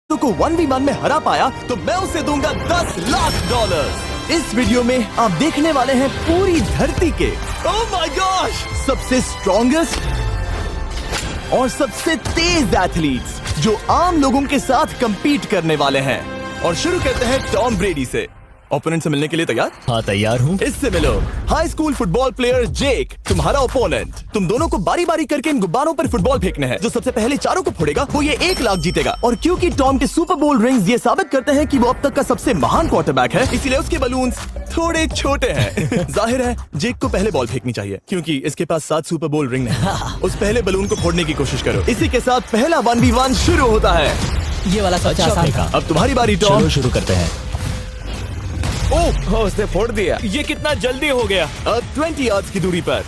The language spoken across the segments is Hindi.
को 1v1 में हरा पाया तो मैं उसे दूंगा $10 लाख। इस वीडियो में आप देखने वाले हैं पूरी धरती के ओह माय गॉश सबसे स्ट्रॉन्गेस्ट और सबसे तेज एथलीट्स जो आम लोगों के साथ compete करने वाले हैं। और शुरू करते हैं टॉम ब्रेडी से। ओपोनेंट से मिलने के लिए तैयार? हाँ तैयार हूँ। इससे मिलो। हाई स्कूल फुटबॉल प्लेयर जेक तुम्हारा ओपोनेंट। तुम दोनों को बारी बारी करके इन गुब्बारों पर फुटबॉल फेंकने हैं। जो सबसे पहले चारों को फोड़ेगा वो ये $1 लाख जीतेगा। और क्योंकि टॉम के सुपर बोल रिंग्स ये साबित करते हैं कि वो अब तक का सबसे महान क्वार्टरबैक है, इसीलिए उसके बलून्स थोड़े छोटे हैं। जाहिर है जेक को पहले बॉल फेंकनी चाहिए क्योंकि इसके पास 7 सुपर बोल रिंग नहीं। उस पहले बलून को फोड़ने की कोशिश करो। इसी के साथ पहला 1v1 शुरू होता है। ये वाला सबसे आसान था। अब तुम्हारी बारी टॉम। शुरू करते हैं। ओह उसने फोड़ दिया। ये कितना जल्दी हो गया। अब 20 यार्ड्स की दूरी पर।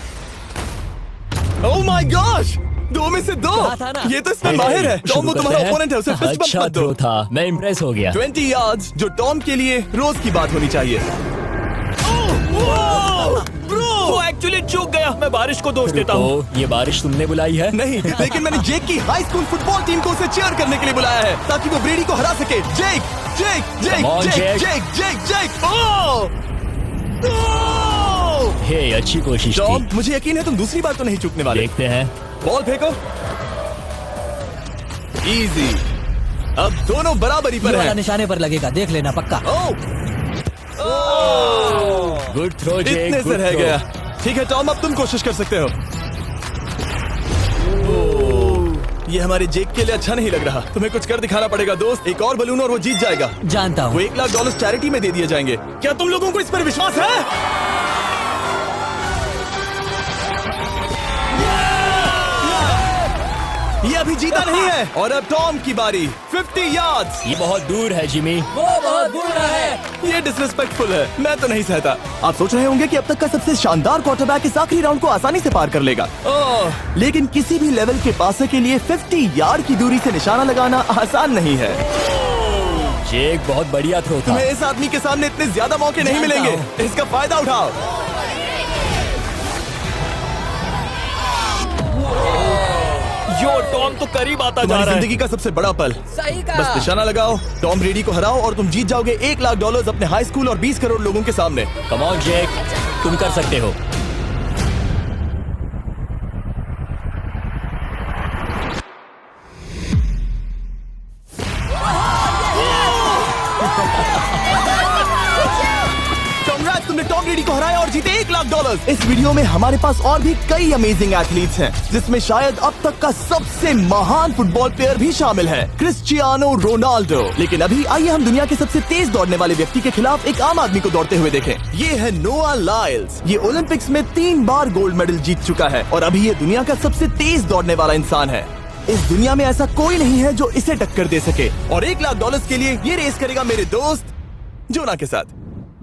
ओह माय गॉश 2 में से 2। था ना? ये तो इसमें माहिर है। टॉम वो तुम्हारा ओपोनेंट है, उसे फिस्ट बम्प अच्छा मत दो। थ्रो था, मैं इम्प्रेस हो गया। 20 यार्ड्स जो टॉम के लिए रोज की बात होनी चाहिए। वो एक्चुअली चूक गया। मैं बारिश को दोष देता हूँ। तो ये बारिश तुमने बुलाई है? नहीं, लेकिन मैंने जेक की हाई स्कूल फुटबॉल टीम को उसे चीयर करने के लिए बुलाया है ताकि वो ब्रेडी को हरा सके। जेक जेक जेक Come on, जेक Jake. जेक जेक जेक ओह हे अच्छी कोशिश टॉम थी। मुझे यकीन है तुम दूसरी बार तो नहीं चूकने वाले। देखते हैं। बॉल फेंको। इजी। अब दोनों बराबरी पर हैं। निशाने पर लगेगा, देख लेना पक्का। गुड थ्रो जेक, इतने से गुड रह थ्रो। गया। ठीक है टॉम अब तुम कोशिश कर सकते हो। ये हमारे जेक के लिए अच्छा नहीं लग रहा। तुम्हें कुछ कर दिखाना पड़ेगा दोस्त। एक और बलून और वो जीत जाएगा। जानता वो हूँ। $1 लाख चैरिटी में दे दिए जाएंगे। क्या तुम लोगों को इस पर विश्वास है? ये अभी जीता नहीं है। और अब टॉम की बारी। 50 यार्ड्स। ये बहुत दूर है जिमी। वो बहुत बुरा है। ये डिसरिस्पेक्टफुल है। मैं तो नहीं सहता। आप सोच रहे होंगे कि अब तक का सबसे शानदार क्वार्टरबैक इस आखिरी राउंड को आसानी से पार कर लेगा। लेकिन किसी भी लेवल के पासे के लिए 50 यार्ड की दूरी से निशाना लगाना आसान नहीं है। जेक बहुत बढ़िया थ्रो था। तुम्हें इस आदमी के सामने इतने ज्यादा मौके नहीं जानता मिलेंगे। इसका फायदा उठाओ। यो टॉम तो करीब आता जा तुम्हारी रहा है। जिंदगी का सबसे बड़ा पल। सही कहा। बस निशाना लगाओ, टॉम ब्रेडी को हराओ और तुम जीत जाओगे $1 लाख अपने हाई स्कूल और 20 करोड़ लोगों के सामने। कम ऑन जेक, तुम कर सकते हो। Congrats, तुमने टॉम ब्रेडी को हराया और जीते $1 लाख। इस वीडियो में हमारे पास और भी कई अमेजिंग एथलीट्स हैं, जिसमें शायद अब तक का सबसे महान फुटबॉल प्लेयर भी शामिल है, क्रिस्टियानो रोनाल्डो। लेकिन अभी आइए हम दुनिया के सबसे तेज दौड़ने वाले व्यक्ति के खिलाफ एक आम आदमी को दौड़ते हुए देखें। ये है नोआ लाइल्स। ये ओलंपिक्स में 3 बार गोल्ड मेडल जीत चुका है और अभी ये दुनिया का सबसे तेज दौड़ने वाला इंसान है। इस दुनिया में ऐसा कोई नहीं है जो इसे टक्कर दे सके। और $1 लाख के लिए ये रेस करेगा मेरे दोस्त जोना के साथ।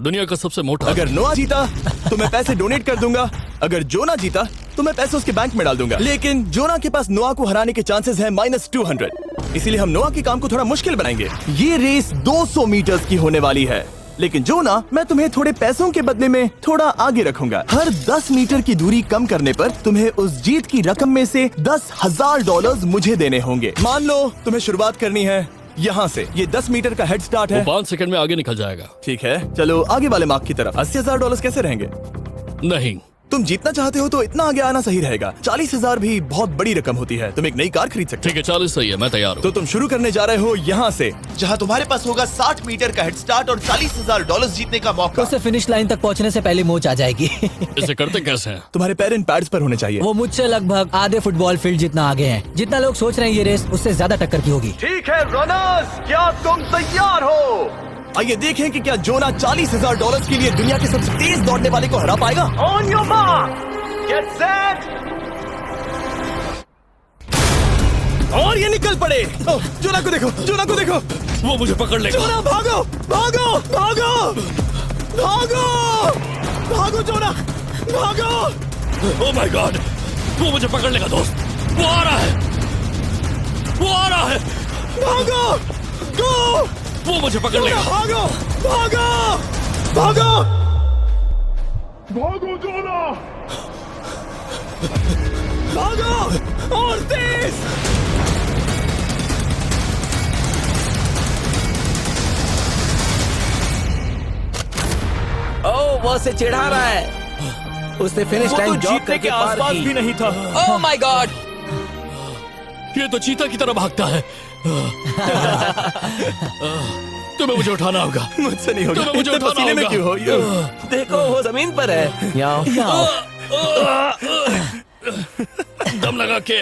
दुनिया का सबसे मोटा। अगर नोआ जीता तो मैं पैसे डोनेट कर दूंगा। अगर जोना जीता तो मैं पैसे उसके बैंक में डाल दूंगा। लेकिन जोना के पास नोआ को हराने के चांसेस हैं -200। इसीलिए हम नोआ के काम को थोड़ा मुश्किल बनाएंगे। ये रेस 200 मीटर्स की होने वाली है। लेकिन जोना, मैं तुम्हें थोड़े पैसों के बदले में थोड़ा आगे रखूंगा। हर 10 मीटर की दूरी कम करने पर तुम्हें उस जीत की रकम में से $10,000 मुझे देने होंगे। मान लो तुम्हें शुरुआत करनी है यहाँ से। ये 10 मीटर का हेड स्टार्ट है। 5 सेकंड में आगे निकल जाएगा। ठीक है, चलो आगे वाले मार्क की तरफ। $80,000 कैसे रहेंगे? नहीं, तुम जीतना चाहते हो तो इतना आगे आना सही रहेगा। 40,000 भी बहुत बड़ी रकम होती है। तुम एक नई कार खरीद सकते ठीक है 40 सही है, मैं तैयार हो। हूँ। तो तुम शुरू करने जा रहे हो यहाँ से, जहाँ तुम्हारे पास होगा 60 मीटर का हेड स्टार्ट और $40,000 जीतने का मौका। उसे फिनिश लाइन तक पहुँचने से पहले मोच आ जाएगी। इसे करते कैसे हैं? तुम्हारे पैर इन पैड्स पर होने चाहिए। वो मुझसे लगभग आधे फुटबॉल फील्ड जितना आगे हैं। जितना लोग सोच रहे हैं ये रेस उससे ज्यादा टक्कर की होगी। ठीक है रनर्स, क्या तुम तैयार हो? आइए देखें कि क्या जोना $40,000 के लिए दुनिया के सबसे तेज दौड़ने वाले को हरा पाएगा। On your mark, get set, और ये निकल पड़े। जोना को देखो, जोना को देखो। वो मुझे पकड़ लेगा। जोना भागो, भागो, भागो, भागो, भागो जोना, भागो। ओह माय गॉड, वो मुझे पकड़ लेगा दोस्त। वो आ रहा है, वो आ रहा है। भागो, गो, वो मुझे पकड़ लेगा। भागो, भागो, भागो, भागो जोना। भागो और तेज। वो उसे चिढ़ा रहा है। उसने फिनिश वो तो लाइन जॉब जीतने करके के पार आसपास की। भी नहीं था। Oh my God! ये तो चीता की तरह भागता है। तुम्हें मुझे उठाना होगा। मुझसे नहीं होगा। तुम्हें मुझे इतने उठाना पसीने में होगा। क्यों हो यो? देखो वो जमीन पर है। यहाँ। दम लगा के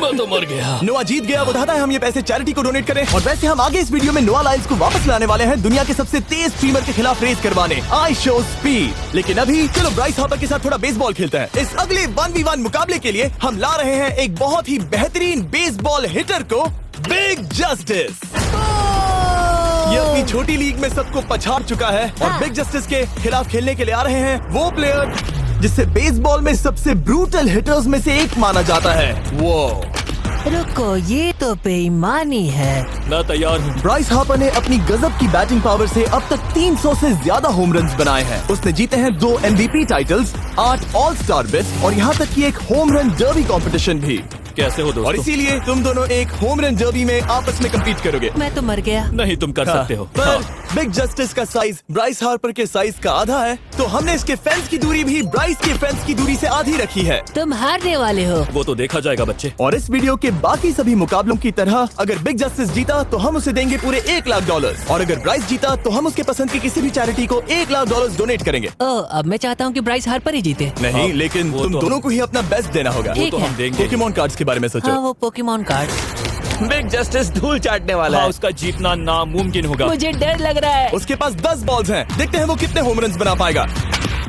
मैं तो मर गया। नोआ जीत गया। वो चाहता है हम ये पैसे चैरिटी को डोनेट करें। और वैसे हम आगे इस वीडियो में नोआ लाइल्स को वापस लाने वाले हैं दुनिया के सबसे तेज स्ट्रीमर के खिलाफ रेस करवाने, आई शो स्पीड। लेकिन अभी चलो ब्राइस हार्पर के साथ थोड़ा बेसबॉल खेलते हैं। इस अगले 1v1 मुकाबले के लिए हम ला रहे हैं एक बहुत ही बेहतरीन बेसबॉल हिटर को, बिग जस्टिस। ये अपनी छोटी लीग में सबको पछाड़ चुका है और बिग जस्टिस के खिलाफ खेलने के लिए आ रहे हैं वो प्लेयर जिसे बेसबॉल में सबसे ब्रूटल हिटर्स में से एक माना जाता है। वो रुको, ये तो बेईमानी है। मैं तैयार हूँ। ब्राइस हार्पर ने अपनी गजब की बैटिंग पावर से अब तक 300 से ज्यादा होम रन्स बनाए हैं। उसने जीते हैं 2 MVP titles, 8 all star bits और यहाँ तक कि एक होम रन डर्बी कंपटीशन भी। कैसे हो और दोस्तों? इसीलिए तुम दोनों एक होम रन डर्बी में आपस में कम्पीट करोगे। मैं तो मर गया। नहीं, तुम कर सकते हो। पर बिग जस्टिस का साइज ब्राइस हार्पर के साइज का आधा है, तो हमने इसके फेंस की दूरी भी ब्राइस के फेंस की दूरी से आधी रखी है। तुम हारने वाले हो। वो तो देखा जाएगा बच्चे। और इस वीडियो के बाकी सभी मुकाबलों की तरह अगर बिग जस्टिस जीता तो हम उसे देंगे पूरे $1 लाख और अगर ब्राइस जीता तो हम उसके पसंद की किसी भी चैरिटी को $1 लाख डोनेट करेंगे। ओह, अब मैं चाहता हूँ कि ब्राइस हार्पर ही जीते। नहीं, हाँ, लेकिन वो तुम तो- दोनों को ही अपना बेस्ट देना होगा। वो ठीक तो है। हम देंगे। पोकेमॉन कार्ड्स के बारे में सोचो। हाँ, वो पोकेमॉन कार्ड। बिग जस्टिस धूल चाटने वाला हाँ, है। उसका जीतना नामुमकिन होगा। मुझे डर लग रहा है। उसके पास 10 बॉल्स हैं, देखते हैं वो कितने होम रन बना पाएगा।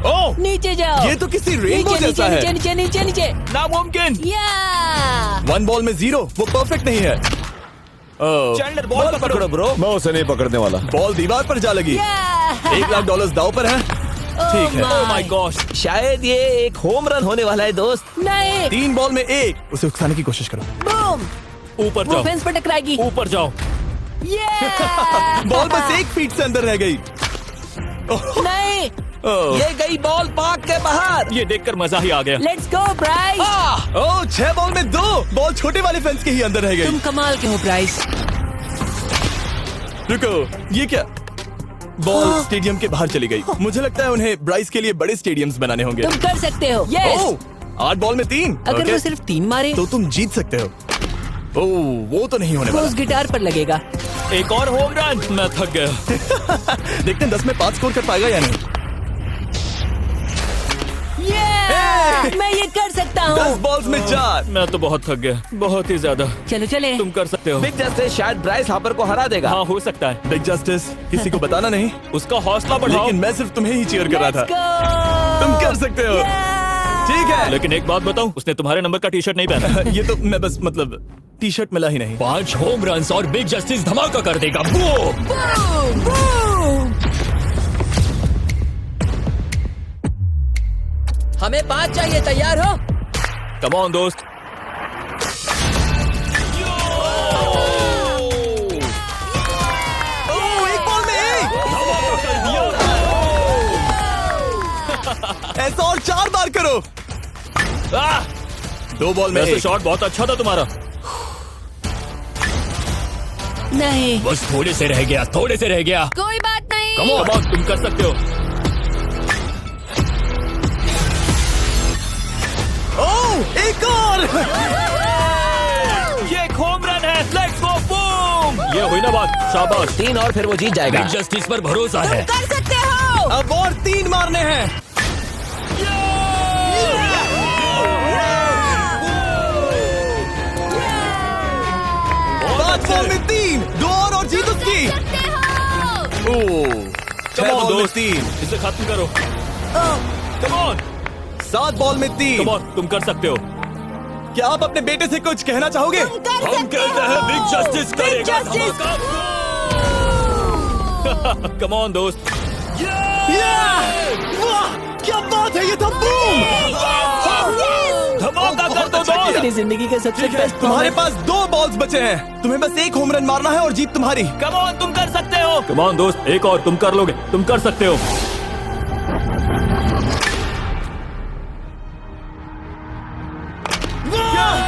ओह, नीचे जाओ। ये तो किसी रेनबो नीचे जैसा नीचे है। नीचे नीचे नीचे नामुमकिन। या 1 बॉल में 0, वो परफेक्ट नहीं है। चैंडलर बॉल पकड़ो ब्रो। मैं उसे नहीं पकड़ने वाला। बॉल दीवार पर जा लगी। $1 लाख दाव पर है। ठीक है। Oh my God. शायद ये एक होम रन होने वाला है दोस्त। नहीं। 3 बॉल में 1, उसे उकसाने की कोशिश करो। बूम। ऊपर वो जाओ, फेंस पर टकराएगी। ऊपर जाओ। बॉल बस 1 फीट से अंदर रह गई। नहीं। ये गई बॉल पार्क के बाहर। ये देखकर मजा ही आ गया। Let's go Bryce. Oh, 6 ball में 2, बॉल छोटे वाले फेंस के ही अंदर रह तुम गई। कमाल के हो ब्राइस। रुको, ये क्या? बॉल स्टेडियम के बाहर चली गई। मुझे लगता है उन्हें ब्राइस के लिए बड़े स्टेडियम्स बनाने होंगे। तुम कर सकते हो। यस। ओह, 8 बॉल में 3। अगर ओके, वो सिर्फ 3 मारे तो तुम जीत सकते हो। ओह, वो तो नहीं होने वो वाला। उस गिटार पर लगेगा। एक और होम रन। मैं थक गया। देखते हैं 10 में 5 स्कोर कर पाएगा या नहीं। Yeah! मैं ये कर सकता 10 हूँ। बॉल्स में 4। मैं तो बहुत थक गया, बहुत ही ज्यादा। चलो चले। तुम कर सकते हो। बिग जस्टिस शायद ब्राइस हार्पर को हरा देगा। हाँ, हो सकता है। बिग जस्टिस किसी को बताना नहीं, उसका हौसला बढ़ाओ। लेकिन मैं सिर्फ तुम्हें ही चीयर कर रहा था। Let's go! तुम कर सकते हो। ठीक है। लेकिन एक बात बताऊं, उसने तुम्हारे नंबर का टी शर्ट नहीं पहना। ये तो मैं बस मतलब टी शर्ट मिला ही नहीं। 5 होम रन और बिग जस्टिस धमाका कर देगा। बूम! Boom! Boom! हमें 5 चाहिए, तैयार हो? कम ऑन दोस्त। ओह, 1 बॉल में 1। ऐसा और 4 बार करो। 2 बॉल में वैसे 1। शॉट बहुत अच्छा था तुम्हारा। नहीं। बस थोड़े से रह गया, थोड़े से रह गया। कोई बात नहीं। कम ऑन, तुम कर सकते हो। ओह, एक और। ये एक होम रन है। Let's go, boom! ये हुई ना बात। शाबाश। 3 और फिर वो जीत जाएगा। बिग जस्टिस पर भरोसा है। कर सकते हो। अब और 3 मारने हैं। 5 बॉल में 3, 2 और जीत उसकी। ओह, 6 बॉल में 3, इसे खत्म करो। कम ऑन, 7 बॉल में 3। कम ऑन, तुम कर सकते हो। क्या आप अपने बेटे से कुछ कहना चाहोगे? हम कहते हैं बिग जस्टिस करेगा धमाका। कम ऑन दोस्त। वाह, क्या बात है, ये था बूम। धमाका कर दो अच्छा किया। दोस्त। मेरी जिंदगी का सबसे ठीक है, बेस्ट तुम्हारे पास 2 बॉल्स बचे हैं, तुम्हें बस 1 होम रन मारना है और जीत तुम्हारी। कम ऑन, तुम कर सकते हो। कम ऑन दोस्त, एक और, तुम कर लोगे, तुम कर सकते हो।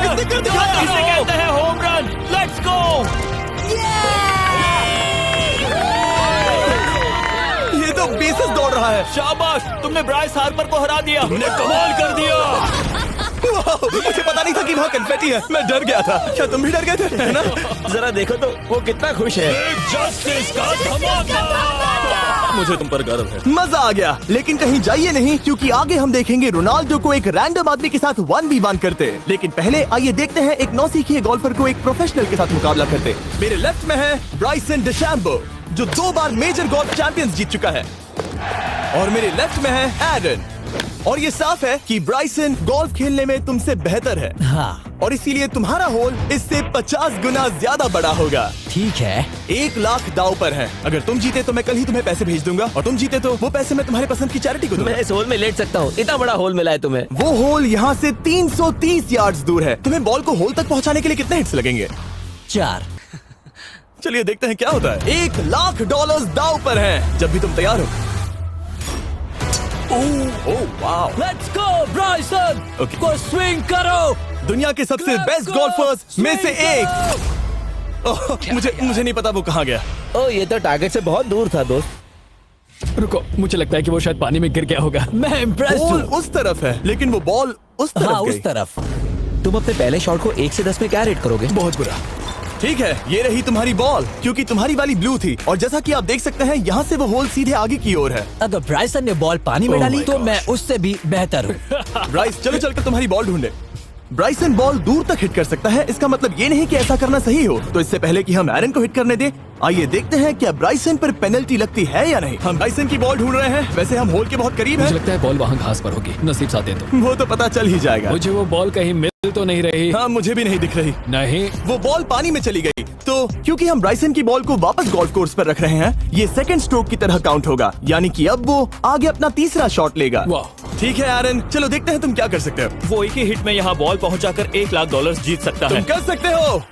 इसने कर दिखाया। इसे कहते हैं होम रन। Let's go. है। शाबाश, तुमने ब्राइस हार्पर को हरा दिया। तुमने कमाल कर दिया। वाह, मुझे पता नहीं था कि वहाँ कन्फेटी है। मैं डर गया था। क्या तुम भी डर गए थे, है ना? जरा देखो तो वो कितना खुश है। जस्टिस का धमाका। मुझे तुम पर गर्व है। मजा आ गया। लेकिन कहीं जाइए नहीं, क्योंकि आगे हम देखेंगे रोनाल्डो को एक रैंडम आदमी के साथ 1v1 करते। लेकिन पहले आइए देखते हैं एक नौसिखिए गोल्फर को एक प्रोफेशनल के साथ मुकाबला करते। मेरे लेफ्ट में है ब्राइसन डेशैम्बो, जो 2 बार मेजर गोल्फ चैंपियंस जीत चुका है, और मेरे लेफ्ट में है एरन। और ये साफ है कि ब्राइसन गोल्फ खेलने में तुमसे बेहतर है, हाँ और इसीलिए तुम्हारा होल इससे 50 गुना ज्यादा बड़ा होगा। ठीक है। 1 लाख दाव पर है। अगर तुम जीते तो मैं कल ही तुम्हें पैसे भेज दूंगा, और तुम जीते तो वो पैसे मैं तुम्हारे पसंद की चैरिटी को दूंगा। मैं इस होल में लेट सकता हूँ, इतना बड़ा होल मिला है तुम्हें। वो होल यहाँ से 330 यार्ड्स दूर है। तुम्हें बॉल को होल तक पहुँचाने के लिए कितने हिट्स लगेंगे? 4। चलिए देखते हैं क्या होता है। $1 लाख दाव पर है, जब भी तुम तैयार हो। Oh wow, let's go Bryson. Okay. को स्विंग करो। दुनिया के सबसे बेस्ट गोल्फर्स में से एक। ओह, मुझे नहीं पता वो कहाँ गया। ओ, ये तो टारगेट से बहुत दूर था दोस्त। रुको, मुझे लगता है कि वो शायद पानी में गिर गया होगा। मैं इम्प्रेस्ड बॉल हूँ। उस तरफ है, लेकिन वो बॉल उस तरफ हाँ गई। उस तरफ। तुम अपने पहले शॉट को 1 से 10 में क्या रेट करोगे? बहुत बुरा। ठीक है, ये रही तुम्हारी बॉल, क्योंकि तुम्हारी वाली ब्लू थी, और जैसा कि आप देख सकते हैं यहाँ से वो होल सीधे आगे की ओर है। अगर ब्राइसन ने बॉल पानी में Oh डाली my तो gosh. मैं उससे भी बेहतर हूँ। ब्राइस, चलो चलकर तुम्हारी बॉल ढूंढे। ब्राइसन बॉल दूर तक हिट कर सकता है, इसका मतलब ये नहीं कि ऐसा करना सही हो। तो इससे पहले कि हम एरन को हिट करने दें, आइए देखते हैं क्या ब्राइसन पर पेनल्टी लगती है या नहीं। हम ब्राइसन की बॉल ढूंढ रहे हैं। वैसे हम होल के बहुत करीब मुझे हैं। लगता है बॉल वहाँ घास पर होगी। नसीब साथ दे तो। वो तो पता चल ही जाएगा। मुझे वो बॉल कहीं मिल तो नहीं रही। हाँ, मुझे भी नहीं दिख रही। नहीं। वो बॉल पानी में चली गई। तो क्योंकि हम ब्राइसन की बॉल को वापस गोल्फ कोर्स पर रख रहे हैं, ये सेकंड स्ट्रोक की तरह काउंट होगा, यानी कि अब वो आगे अपना तीसरा शॉट लेगा। वाह। ठीक है एरन, चलो देखते हैं तुम क्या कर सकते हो। वो एक ही हिट में यहाँ बॉल पहुँचाकर $1 लाख जीत सकता तुम है। कर सकते हो।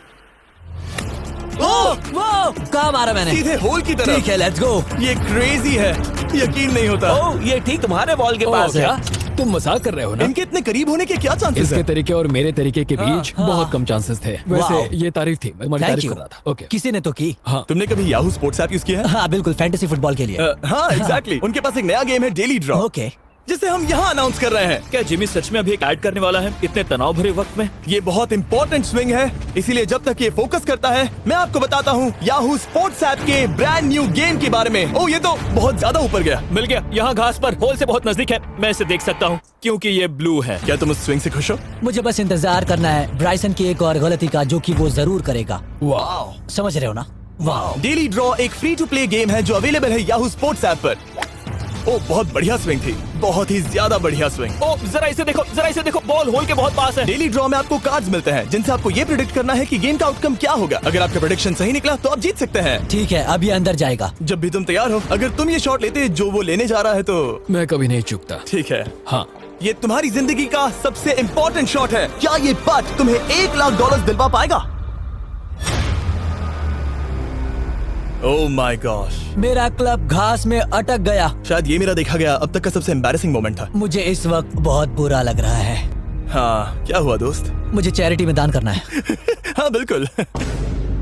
ओह, वो कहाँ मारा मैंने? सीधे होल की तरफ। ठीक है, लेट्स गो। ये क्रेजी है, यकीन नहीं होता। ओ, ये ठीक तुम्हारे बॉल के पास है। क्या तुम मजाक कर रहे हो ना? इनके इतने करीब होने के क्या चांसेस इसके हैं? तरीके और मेरे तरीके के बीच हाँ। बहुत कम चांसेस थे। वाह। वैसे ये तारीफ थी, मैं तुम्हारी थैंक तारीफ यू। कर रहा था। ओके। किसी ने तो की। हाँ। तुमने कभी याहू स्पोर्ट्स ऐप यूज किया है? हाँ बिल्कुल, फैंटेसी फुटबॉल के लिए। हाँ एग्जैक्टली। उनके पास एक नया गेम है, डेली ड्रॉ, ओके। जिसे हम यहाँ अनाउंस कर रहे हैं। क्या जिमी सच में अभी एक ऐड करने वाला है इतने तनाव भरे वक्त में? ये बहुत इंपॉर्टेंट स्विंग है, इसीलिए जब तक ये फोकस करता है, मैं आपको बताता हूँ याहू स्पोर्ट्स ऐप के ब्रांड न्यू गेम के बारे में। ओह, ये तो बहुत ज्यादा ऊपर गया। मिल गया, यहाँ घास पर होल से बहुत नजदीक है। मैं इसे देख सकता हूँ क्योंकि ये ब्लू है। क्या तुम उस स्विंग से खुश हो? मुझे बस इंतजार करना है ब्राइसन की एक और गलती का, जो कि वो जरूर करेगा। वाह। समझ रहे हो ना? वाह। डेली ड्रॉ एक फ्री टू प्ले गेम है जो अवेलेबल है याहू स्पोर्ट्स ऐप पर। ओह, बहुत बढ़िया स्विंग थी, बहुत ही ज्यादा बढ़िया स्विंग। ओ, जरा इसे देखो, बॉल होल के बहुत पास है। डेली ड्रॉ में आपको कार्ड्स मिलते हैं, जिनसे आपको ये प्रेडिक्ट करना है कि गेम का आउटकम क्या होगा। अगर आपका प्रेडिक्शन सही निकला तो आप जीत सकते हैं। ठीक है, अब ये अंदर जाएगा। जब भी तुम तैयार हो, अगर तुम ये शॉट लेते जो वो लेने जा रहा है तो मैं कभी नहीं चूकता। ठीक है। हाँ। ये तुम्हारी जिंदगी का सबसे इम्पोर्टेंट शॉट है। क्या ये पट तुम्हें $1 लाख दिलवा पाएगा? ओह माय गॉश, मेरा क्लब घास में अटक गया। शायद ये मेरा देखा गया अब तक का सबसे एम्बैरेसिंग मोमेंट था। मुझे इस वक्त बहुत बुरा लग रहा है। हाँ, क्या हुआ दोस्त? मुझे चैरिटी में दान करना है। हाँ बिल्कुल।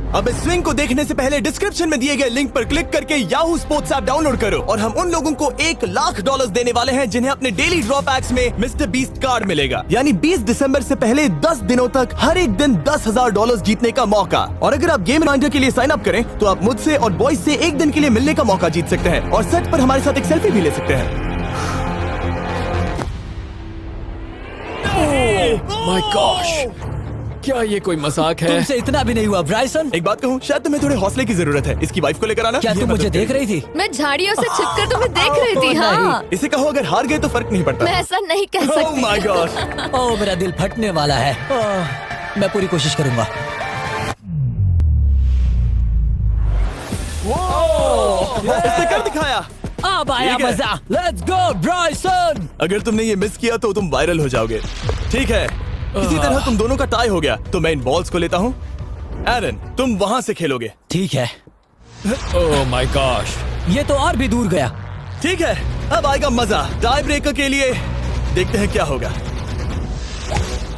अब इस स्विंग को देखने से पहले डिस्क्रिप्शन में दिए गए लिंक पर क्लिक करके याहू स्पोर्ट्स ऐप डाउनलोड करो, और हम उन लोगों को $1 लाख देने वाले हैं जिन्हें अपने डेली ड्रॉ पैक्स में मिस्टर बीस्ट कार्ड मिलेगा। यानी 20 दिसंबर से पहले 10 दिनों तक हर एक दिन $10,000 जीतने का मौका। और अगर आप गेम रिमाइंडर के लिए साइन अप करें तो आप मुझसे और बॉयज से एक दिन के लिए मिलने का मौका जीत सकते हैं, और सेट पर हमारे साथ एक सेल्फी भी ले सकते हैं। माय गॉश, क्या ये कोई मजाक है? तुमसे इतना भी नहीं हुआ ब्राइसन। एक बात कहूँ, शायद तुम्हें थोड़े हौसले की जरूरत है। इसकी वाइफ को लेकर आना। क्या ये तुम मुझे मदद देख करेगी। रही थी? मैं झाड़ियों से छिपकर तुम्हें देख रही थी। हाँ, इसे कहो अगर हार गए तो फर्क नहीं पड़ता। मैं ऐसा नहीं कह ओह सकती। My gosh. ओह, मेरा दिल फटने वाला है। ओह, मैं पूरी कोशिश करूंगा। इसने कर दिखाया। अब आया ठीक है। मजा। Let's go Bryson. अगर तुमने ये मिस किया तो तुम वायरल हो जाओगे। ठीक है, इसी तरह तुम दोनों का टाई हो गया, तो मैं इन बॉल्स को लेता हूँ। एरन, तुम वहाँ से खेलोगे। ठीक है। Oh my gosh. ये तो और भी दूर गया। ठीक है, अब आएगा मजा। टाई ब्रेकर के लिए देखते हैं क्या होगा।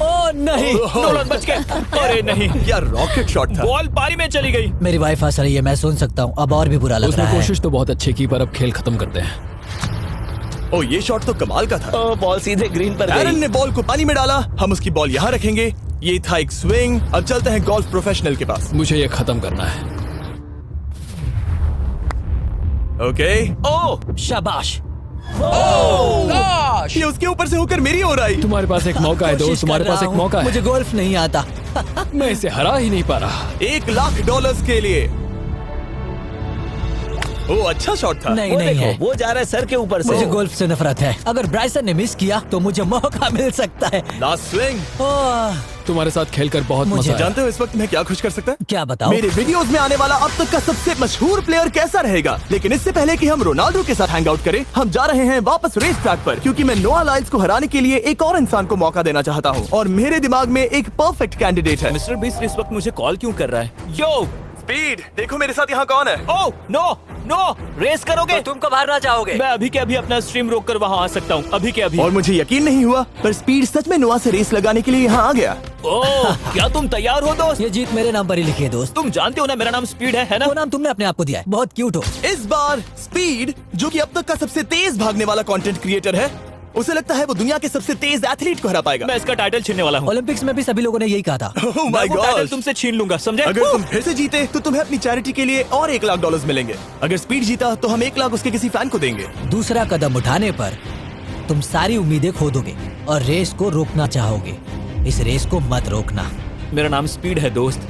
ओह नहीं, नोलन बच गए। अरे नहीं, यार रॉकेट शॉट था। बॉल पानी में चली गई। मेरी वाइफ हंस रही है, मैं सुन सकता हूँ। अब और भी बुरा लग उसने रहा है। कोशिश तो बहुत अच्छी की, पर अब खेल खत्म करते हैं। ओ ये शॉट तो कमाल का था। ओ बॉल सीधे ग्रीन पर एरन गई। ने बॉल को पानी में डाला, हम उसकी बॉल यहाँ रखेंगे। ये था एक स्विंग। अब चलते हैं गोल्फ प्रोफेशनल के पास। मुझे ये खत्म करना है। ओके। ओ शाबाश। ये उसके ऊपर से होकर मेरी ओर आई। तुम्हारे पास एक मौका है कोशिश दोस्त, तुम्हारे कर पास रहा एक हूँ। मौका है। मुझे गोल्फ नहीं आता। मैं इसे हरा ही नहीं पा रहा। $1,00,000 के लिए। ओ अच्छा शॉट था। नहीं वो नहीं देखो, है। वो जा रहा है सर के ऊपर से। मुझे गोल्फ से नफरत है। अगर ब्राइसन ने मिस किया तो मुझे मौका मिल सकता है। Last swing. ओह, तुम्हारे साथ खेलकर बहुत मुझे मजा आया। जानते हो इस वक्त मैं क्या खुश कर सकता है? क्या बताओ? मेरे वीडियोस में आने वाला अब तक का सबसे मशहूर प्लेयर कैसा रहेगा। लेकिन इससे पहले कि हम रोनाल्डो के साथ हैंग आउट करें, हम जा रहे हैं वापस रेस ट्रैक पर, क्योंकि मैं नोआ लाइल्स को हराने के लिए एक और इंसान को मौका देना चाहता हूँ और मेरे दिमाग में एक परफेक्ट कैंडिडेट है। मिस्टर बीस्ट इस वक्त मुझे कॉल क्यों कर रहा है? यो स्पीड, देखो मेरे साथ यहाँ कौन है। ओ नो नो, रेस करोगे? तुम कब हारना चाहोगे? मैं अभी के अभी अपना स्ट्रीम रोक कर वहाँ आ सकता हूँ, अभी के अभी। और मुझे यकीन नहीं हुआ, पर स्पीड सच में नोआ से रेस लगाने के लिए यहाँ आ गया। ओह, क्या तुम तैयार हो दोस्त? ये जीत मेरे नाम पर ही लिखी है दोस्त। तुम जानते हो ना मेरा नाम स्पीड है ना? वो नाम तुमने अपने आप को दिया है। बहुत क्यूट हो। इस बार स्पीड, जो कि अब तक का सबसे तेज भागने वाला कंटेंट क्रिएटर है, उसे लगता है वो दुनिया के सबसे तेज एथलीट को हरा पाएगा। मैं इसका टाइटल छीनने वाला हूँ। ओलंपिक्स में भी सभी लोगों ने यही कहा था। Oh मैं my वो टाइटल God! तुमसे छीन लूंगा, समझे? अगर तुम फिर से जीते तो तुम्हें अपनी चैरिटी के लिए और $1,00,000 मिलेंगे। अगर स्पीड जीता तो हम 1,00,000 उसके किसी फैन को देंगे। दूसरा कदम उठाने पर तुम सारी उम्मीदें खो दोगे और रेस को रोकना चाहोगे। इस रेस को मत रोकना। मेरा नाम स्पीड है दोस्त,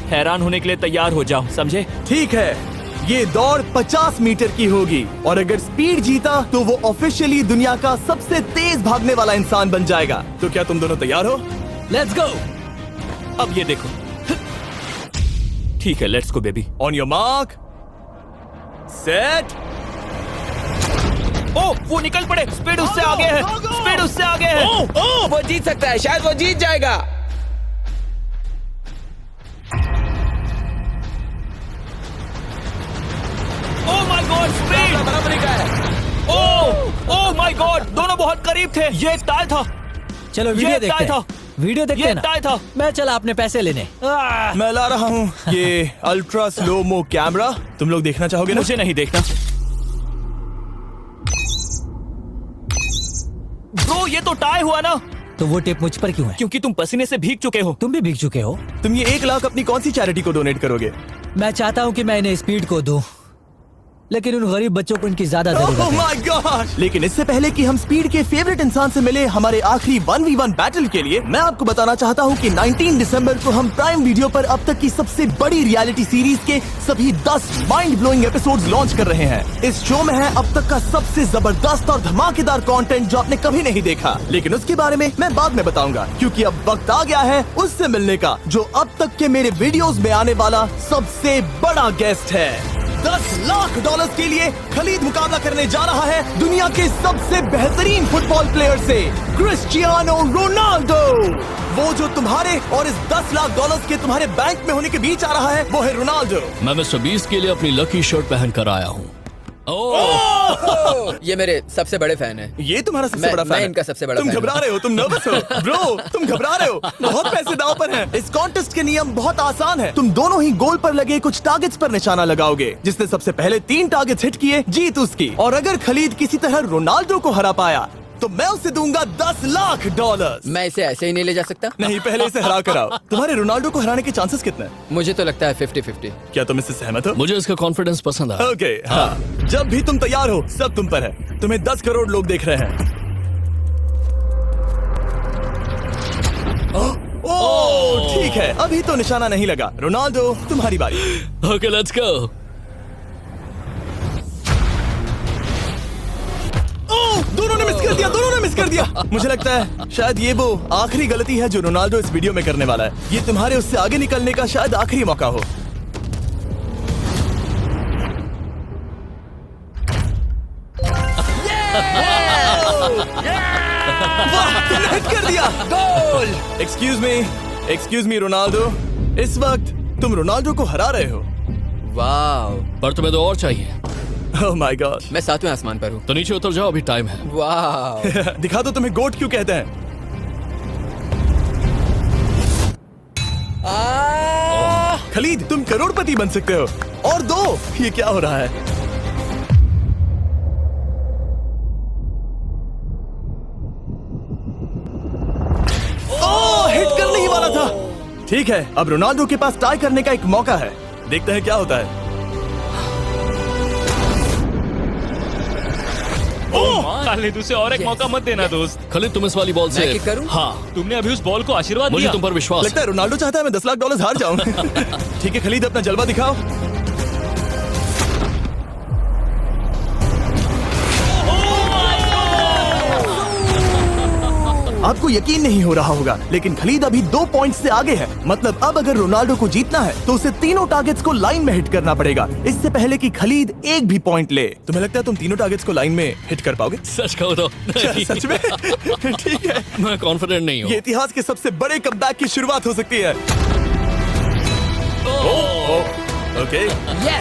हैरान होने के लिए तैयार हो जाओ, समझे? ठीक है, ये दौड़ 50 मीटर की होगी और अगर स्पीड जीता तो वो ऑफिशियली दुनिया का सबसे तेज भागने वाला इंसान बन जाएगा। तो क्या तुम दोनों तैयार हो? Let's go. अब ये देखो। ठीक है, let's go baby. On your mark, set. ओ वो निकल पड़े। स्पीड उससे आगे है, स्पीड उससे आगे है। वो जीत सकता है, शायद वो जीत जाएगा। ओह माय गॉड, स्पीड बराबरी का है। ओह माय गॉड, दोनों बहुत करीब थे। ये टाई था। चलो ये वीडियो देखते टाई था। हैं। वीडियो देखते ये हैं ना। टाई था। मैं चला अपने पैसे लेने। मैं ला रहा हूँ ये अल्ट्रा स्लो मो कैमरा। तुम लोग देखना चाहोगे ना? मुझे नहीं देखना। ब्रो ये तो टाई हुआ ना, तो वो टेप मुझ पर क्यों है? क्योंकि तुम पसीने से भीग चुके हो। तुम भी भीग चुके हो। तुम ये 1,00,000 अपनी कौन सी चैरिटी को डोनेट करोगे? मैं चाहता हूँ कि मैं इन्हें स्पीड को दूं, लेकिन उन गरीब बच्चों को इनकी ज्यादा जरूरत Oh है। my God! लेकिन इससे पहले कि हम स्पीड के फेवरेट इंसान से मिले हमारे आखिरी 1v1 बैटल के लिए, मैं आपको बताना चाहता हूँ कि 19 दिसंबर को हम प्राइम वीडियो पर अब तक की सबसे बड़ी रियलिटी सीरीज के सभी 10 माइंड ब्लोइंग एपिसोड्स लॉन्च कर रहे हैं। इस शो में है अब तक का सबसे जबरदस्त और धमाकेदार कंटेंट जो आपने कभी नहीं देखा, लेकिन उसके बारे में मैं बाद में बताऊंगा, क्योंकि अब वक्त आ गया है उससे मिलने का जो अब तक के मेरे वीडियोस में आने वाला सबसे बड़ा गेस्ट है। $10,00,000 के लिए खलीद मुकाबला करने जा रहा है दुनिया के सबसे बेहतरीन फुटबॉल प्लेयर से, क्रिस्टियानो रोनाल्डो। वो जो तुम्हारे और इस $10,00,000 के तुम्हारे बैंक में होने के बीच आ रहा है, वो है रोनाल्डो। मैं मिस्टर बीस्ट के लिए अपनी लकी शर्ट पहन कर आया हूँ। ये मेरे सबसे बड़े फैन है। ये तुम्हारा सबसे मैं- बड़ा फैन मैं है। इनका सबसे बड़ा तुम फैन घबरा हूं। रहे हो, तुम नर्वस हो ब्रो, तुम घबरा रहे हो। बहुत पैसे दांव पर हैं। इस कॉन्टेस्ट के नियम बहुत आसान है। तुम दोनों ही गोल पर लगे कुछ टारगेट्स पर निशाना लगाओगे। जिसने सबसे पहले 3 टारगेट्स हिट किए जीत उसकी। और अगर खलीद किसी तरह रोनाल्डो को हरा पाया तो मैं उसे दूंगा $10,00,000। मैं इसे ऐसे ही नहीं ले जा सकता। नहीं, पहले इसे हरा कर आओ। तुम्हारे रोनाल्डो को हराने के चांसेस कितने हैं? मुझे तो लगता है 50-50। क्या तुम इससे सहमत हो? मुझे इसका कॉन्फिडेंस पसंद आया। ओके, हाँ। जब भी तुम तैयार हो सब तुम पर है। तुम्हें 10 करोड़ लोग देख रहे हैं। ओह, ठीक है, अभी तो निशाना नहीं लगा। रोनाल्डो तुम्हारी बारी। Okay let's go. ओह, दोनों ने मिस कर दिया, दोनों ने मिस कर दिया। मुझे लगता है शायद ये वो आखिरी गलती है जो रोनाल्डो इस वीडियो में करने वाला है। ये तुम्हारे उससे आगे निकलने का शायद आखिरी मौका हो। वाह, तुमने हिट कर दिया। गोल। एक्सक्यूज मी रोनाल्डो, इस वक्त तुम रोनाल्डो को हरा रहे हो। वाह, पर तुम्हें तो और चाहिए, ओह माय गॉड। मैं 7वें आसमान पर हूँ। तो नीचे उतर जाओ, अभी टाइम है। वाह, दिखा दो तुम्हें गोट क्यों कहते हैं। खलीद, तुम करोड़पति बन सकते हो। और 2, ये क्या हो रहा है? ठीक है, अब रोनाल्डो के पास टाई करने का एक मौका है। देखते हैं क्या होता है। खालिद उसे और एक मौका मत देना दोस्त। खालिद तुम इस वाली बॉल से मैं किक करूं? हाँ, तुमने अभी उस बॉल को आशीर्वाद मुझे दिया। तुम पर विश्वास लगता है रोनाल्डो चाहता है मैं $10 लाख हार जाऊं। ठीक है खलीद, अपना जलवा दिखाओ। आपको यकीन नहीं हो रहा होगा, लेकिन खलीद अभी 2 पॉइंट से आगे है। मतलब अब अगर रोनाल्डो को जीतना है तो उसे तीनों टारगेट्स को लाइन में हिट करना पड़ेगा, इससे पहले कि खलीद एक भी पॉइंट ले। तुम्हें लगता है तुम तीनों टारगेट्स को लाइन में हिट कर पाओगे? सच कहो तो नहीं। सच में? ठीक है, मैं कॉन्फिडेंट नहीं हूँ। ये इतिहास के सबसे बड़े कमबैक की शुरुआत हो सकती है। ओके,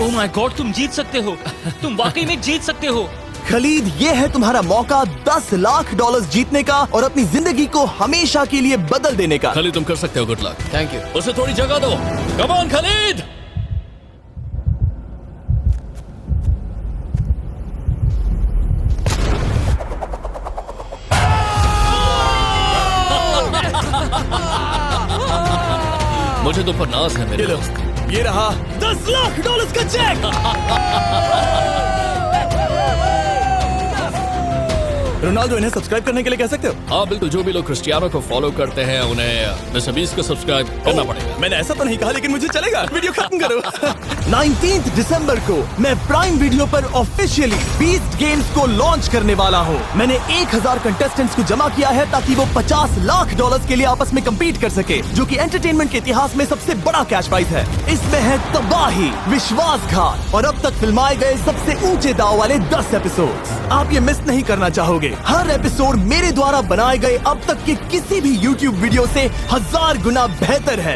ओह माय गॉड, तुम जीत सकते हो। तुम वाकई में जीत सकते हो। खलीद, ये है तुम्हारा मौका $10 लाख जीतने का और अपनी जिंदगी को हमेशा के लिए बदल देने का। खालिद तुम कर सकते हो, गुड लक। Thank you. उसे थोड़ी जगह दो। Come on Khalid. मुझे तुम पर नाज है मेरे ये लो, दोस्त। ये रहा $10 लाख का चेक। रोनाल्डो, इन्हें सब्सक्राइब करने के लिए कह सकते हो? हाँ बिल्कुल, जो भी लोग क्रिस्टियानो को फॉलो करते हैं उन्हें मिस्टर बीस्ट को सब्सक्राइब करना पड़ेगा। मैंने ऐसा तो नहीं कहा, लेकिन मुझे चलेगा। वीडियो खत्म करो। 19 दिसंबर को मैं प्राइम वीडियो पर ऑफिशियली बीस्ट गेम्स को लॉन्च करने वाला हूँ। मैंने 1000 कंटेस्टेंट्स को जमा किया है ताकि वो $50 लाख के लिए आपस में कम्पीट कर सके, जो कि एंटरटेनमेंट के इतिहास में सबसे बड़ा कैश प्राइज है। इसमें है तबाही, विश्वासघात और अब तक फिल्माए गए सबसे ऊंचे दाव वाले 10 एपिसोड्स। आप ये मिस नहीं करना चाहोगे। हर एपिसोड मेरे द्वारा बनाए गए अब तक के किसी भी YouTube वीडियो से 1000 गुना बेहतर है।